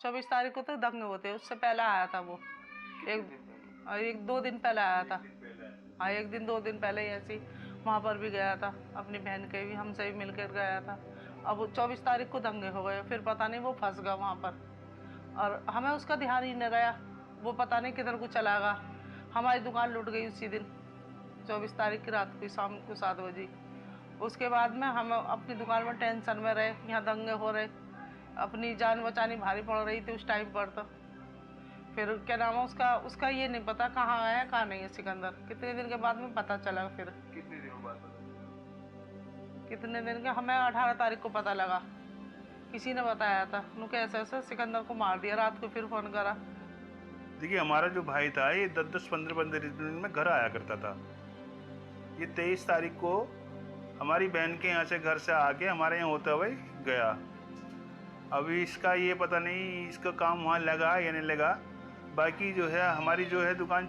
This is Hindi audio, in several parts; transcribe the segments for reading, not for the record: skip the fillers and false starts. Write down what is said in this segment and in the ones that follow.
24 तारीख को तो दंगे होते, उससे पहले आया था वो। एक 2 दिन पहले आया था। हाँ, 1 दिन 2 दिन पहले ही ऐसी वहाँ पर भी गया था, अपनी बहन के भी हमसे भी मिलकर गया था। अब 24 तारीख को दंगे हो गए, फिर पता नहीं वो फंस गया वहाँ पर, और हमें उसका ध्यान ही नहीं रहा। वो पता नहीं किधर को चला गया। हमारी दुकान लूट गई उसी दिन, 24 तारीख की रात को, शाम को 7 बजे। उसके बाद में हम अपनी दुकान में टेंशन में रहे, यहाँ दंगे हो रहे, अपनी जान बचानी भारी पड़ रही थी उस टाइम पर। तो फिर क्या नाम है उसका उसका ये नहीं पता कहाँ है कहाँ नहीं है सिकंदर। कितने दिन के बाद में पता चला। फिर कितने दिनों बाद पता? कितने दिन के, हमें 18 तारीख को पता लगा, किसी ने बताया था उनके ऐसे ऐसे सिकंदर को मार दिया। रात को फिर फोन करा। देखिए, हमारा जो भाई था ये 10-15 दिन में घर आया करता था। ये 23 तारीख को हमारी बहन के यहाँ से घर से आके हमारे यहाँ होते हुए गया। अभी इसका ये पता नहीं इसका काम वहाँ लगा या नहीं लगा। बाकी जो है हमारी जो है दुकान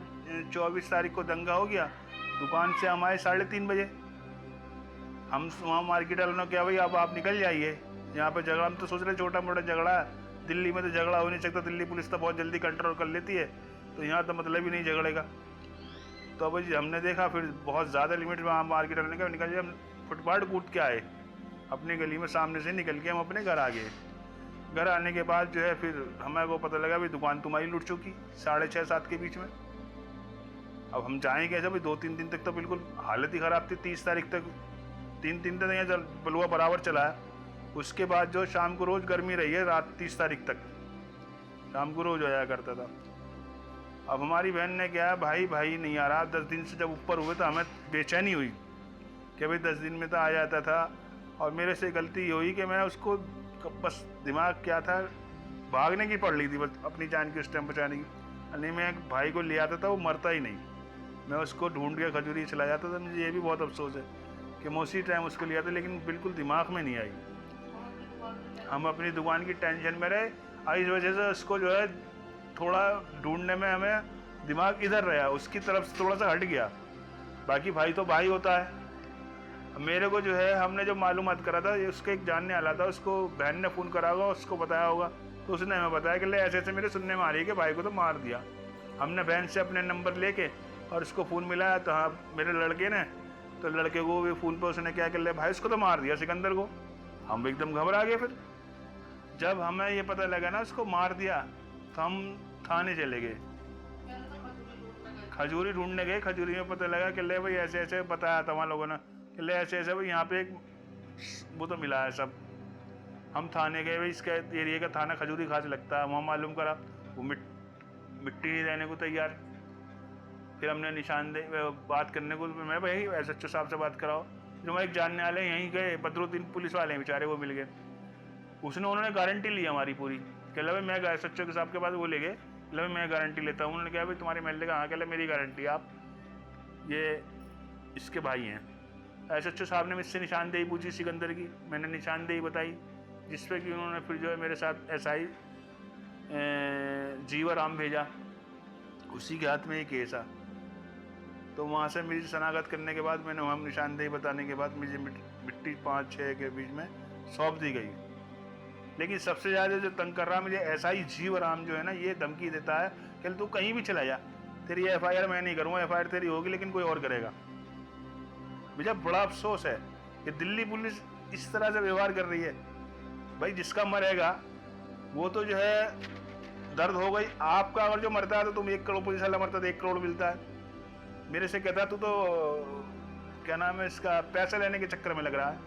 24 तारीख को दंगा हो गया, दुकान से हम आए 3:30 बजे। हम वहाँ मार्केट वालों ने क्या भाई अब आप निकल जाइए, यहाँ पे झगड़ा। हम तो सोच रहे छोटा मोटा झगड़ा है, दिल्ली में तो झगड़ा हो नहीं सकता, दिल्ली पुलिस तो बहुत जल्दी कंट्रोल कर लेती है, तो यहाँ तो मतलब ही नहीं झगड़े का। तो अब जी हमने देखा फिर बहुत ज़्यादा लिमिट में हम मार्केट वाले ने निकल जाए, हम फुटपाथ कूद के आए अपनी गली में, सामने से निकल के हम अपने घर आ गए। घर आने के बाद जो है फिर हमें को पता लगा भाई दुकान तुम्हारी लूट चुकी 6:30-7 के बीच में। अब हम जाएँ कैसे भाई, 2-3 दिन तक तो बिल्कुल हालत ही ख़राब थी। 30 तारीख तक 3 दिन यहाँ बलुआ बराबर चला है। उसके बाद जो शाम को रोज़ गर्मी रही है, रात 30 तारीख तक शाम को रोज़ आया करता था। अब हमारी बहन ने क्या भाई नहीं आ रहा। 10 दिन से जब ऊपर हुए तो हमें बेचैनी हुई कि भाई 10 दिन में तो आ जाता था। और मेरे से गलती हुई कि मैं उसको बस दिमाग क्या था, भागने की पड़ रही थी बस अपनी जान की उस टाइम बचाने की। नहीं, मैं भाई को ले आता था वो मरता ही नहीं, मैं उसको ढूंढ के खजूरी चला जाता था। मुझे ये भी बहुत अफसोस है कि मैं उसी टाइम उसको लिया था, लेकिन बिल्कुल दिमाग में नहीं आई। हम अपनी दुकान की टेंशन में रहे, इस वजह से उसको जो है थोड़ा ढूंढने में हमें दिमाग इधर रहा, उसकी तरफ से थोड़ा सा हट गया। बाकी भाई तो भाई होता है। मेरे को जो है हमने जो मालूमात करा था, उसके एक जानने वाला था, उसको बहन ने फ़ोन करा होगा, उसको बताया होगा, तो उसने हमें बताया कि ले ऐसे ऐसे मेरे सुनने में आ रही है कि भाई को तो मार दिया। हमने बहन से अपने नंबर लेके और उसको फ़ोन मिलाया, तो हाँ मेरे लड़के ने, तो लड़के को भी फ़ोन पर उसने क्या कर लिया, भाई उसको तो मार दिया सिकंदर को। हम एकदम घबरा गए। फिर जब हमें ये पता लगा ना उसको मार दिया, तो हम थाने चले गए, खजूरी ढूंढने गए। खजूरी में पता लगा कि ले भाई ऐसे ऐसे बताया था वहाँ लोगों ने कि ले ऐसे ऐसे भाई यहाँ पे एक वो तो मिला है सब। हम थाने गए, भाई इसका एरिया का थाना खजूरी खास लगता है, वहाँ मालूम करा वो मिट्टी नहीं देने को तैयार। फिर हमने निशानदेही बात करने को, मैं भाई SHO साहब से बात कराओ। जो मैं एक जानने वाले यहीं गए, बदरुद्दीन पुलिस वाले हैं बेचारे, वो मिल गए। उन्होंने गारंटी ली हमारी पूरी, कह भाई मैं SHO के साहब के पास वो ले गए, भाई मैं गारंटी लेता हूँ। उन्होंने कहा भाई तुम्हारे महल्ले का, हाँ, कह मेरी गारंटी, आप ये इसके भाई हैं। SHO साहब ने मुझसे निशानदेही पूछी सिकंदर की, मैंने निशानदेही बताई, जिस पे कि उन्होंने फिर जो है मेरे साथ SI जीवाराम भेजा, उसी के हाथ में ये केस आ। तो वहाँ से मेरी शनाख्त करने के बाद मैंने वहाँ निशानदेही बताने के बाद मुझे मिट्टी 5-6 के बीच में सौंप दी गई। लेकिन सबसे ज़्यादा जो तंग कर रहा मुझे SI जीवाराम जो है ना, ये धमकी देता है कि तू कहीं भी चला जा, तेरी FIR मैं नहीं करूँगा, FIR तेरी होगी लेकिन कोई और करेगा। मुझे बड़ा अफसोस है कि दिल्ली पुलिस इस तरह से व्यवहार कर रही है। भाई जिसका मरेगा वो तो जो है दर्द हो गई, आपका अगर जो मरता है तो तुम 1 करोड़, पुलिस वाला मरता तो 1 करोड़ मिलता है। मेरे से कहता तू तो क्या नाम है इसका, पैसा लेने के चक्कर में लग रहा है।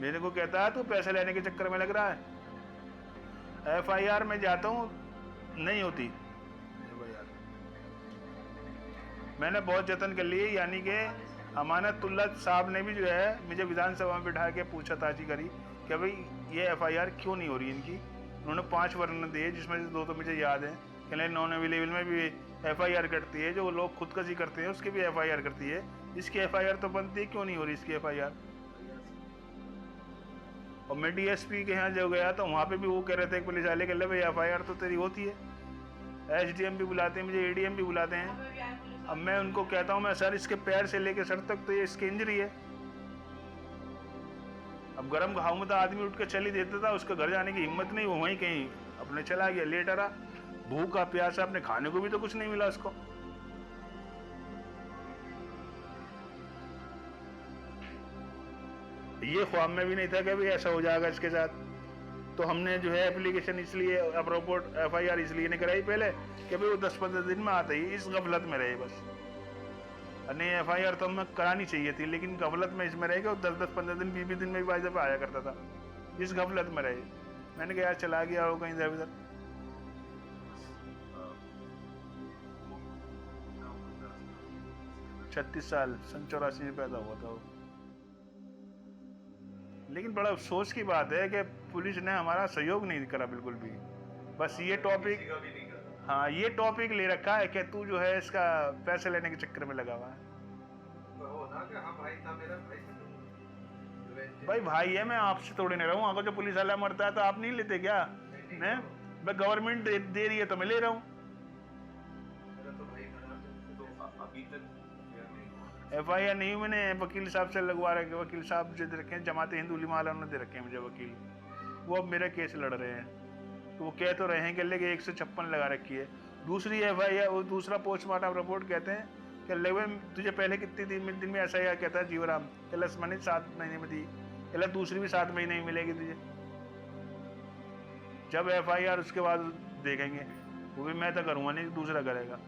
मेरे को कहता है तू पैसे लेने के चक्कर में लग रहा है। FIR में जाता हूँ नहीं होती। मैंने बहुत जतन कर लिए, यानी कि अमानतुल्ला साहब ने भी जो है मुझे विधानसभा में बिठा के पूछताछ करी कि भाई ये FIR क्यों नहीं हो रही इनकी। उन्होंने 5 वर्णन दिए, जिसमें से 2 तो मुझे याद है कि नॉन अवेलेबल में भी FIR करती है, जो लोग खुदकशी करते हैं उसकी भी FIR करती है, इसकी FIR तो बनती है, क्यों नहीं हो रही इसकी FIR। और मैं DSP के यहाँ जो गया तो वहाँ पे भी वो कह रहे थे पुलिस वाले के भाई FIR तो तेरी होती है। SDM भी बुलाते हैं मुझे, ADM भी बुलाते हैं। अब मैं उनको कहता हूँ मैं सर इसके पैर से लेके सर तक तो ये इसकी इंजरी है, अब गर्म घाव में तो आदमी उठ के चल ही देता था, उसका घर जाने की हिम्मत नहीं, वो वहीं कहीं अपने चला गया, लेटा रहा, भूखा प्यासा, अपने खाने को भी तो कुछ नहीं मिला उसको। ये ख्वाब में भी नहीं था कि भी ऐसा हो जाएगा इसके साथ। तो हमने जो है एप्लीकेशन इसलिए, अब रिपोर्ट FIR इसलिए नहीं कराई पहले कि भाई वो 10-15 दिन में आता ही, इस गफलत में रहे बस। नहीं FIR तो हमें करानी चाहिए थी, लेकिन गफलत में इसमें रहे कि वो 10-15 दिन 20 दिन में भी वाइजा पे आया करता था, इस गफलत में रहे। मैंने कहा यार चला गया हो कहीं इधर उधर। छत्तीस साल, सन 84 में पैदा हुआ था वो। लेकिन बड़ा अफसोस की बात है कि पुलिस ने हमारा सहयोग नहीं करा बिल्कुल भी। बस ये टॉपिक, हाँ ये टॉपिक ले रखा है कि तू जो है इसका पैसे लेने के चक्कर में लगा हुआ है। भाई भाई है, मैं आपसे थोड़ी नहीं रहा हूँ। अगर जो पुलिस वाला मरता है तो आप नहीं लेते क्या? मैं गवर्नमेंट दे रही है तो मैं ले रहा हूँ। FIR नहीं, मैंने वकील साहब से लगवा रखे, वकील साहब जो दे रखे हैं जमाते हिंदू उलमा वाला, उन्होंने दे रखे हैं मुझे वकील, वो अब मेरा केस लड़ रहे हैं। तो वो कह तो रहे हैं कि लेके 156 लगा रखी है। दूसरी FIR, वो दूसरा पोस्टमार्टम रिपोर्ट कहते हैं कि लगे तुझे पहले कितनी दिन में ऐसा कहता है जीवराम, कहला मैंने 7 महीने में दी, कहला दूसरी भी 7 महीने में मिलेगी तुझे। जब FIR उसके बाद देखेंगे, वो भी मैं तो करूँगा नहीं, दूसरा करेगा।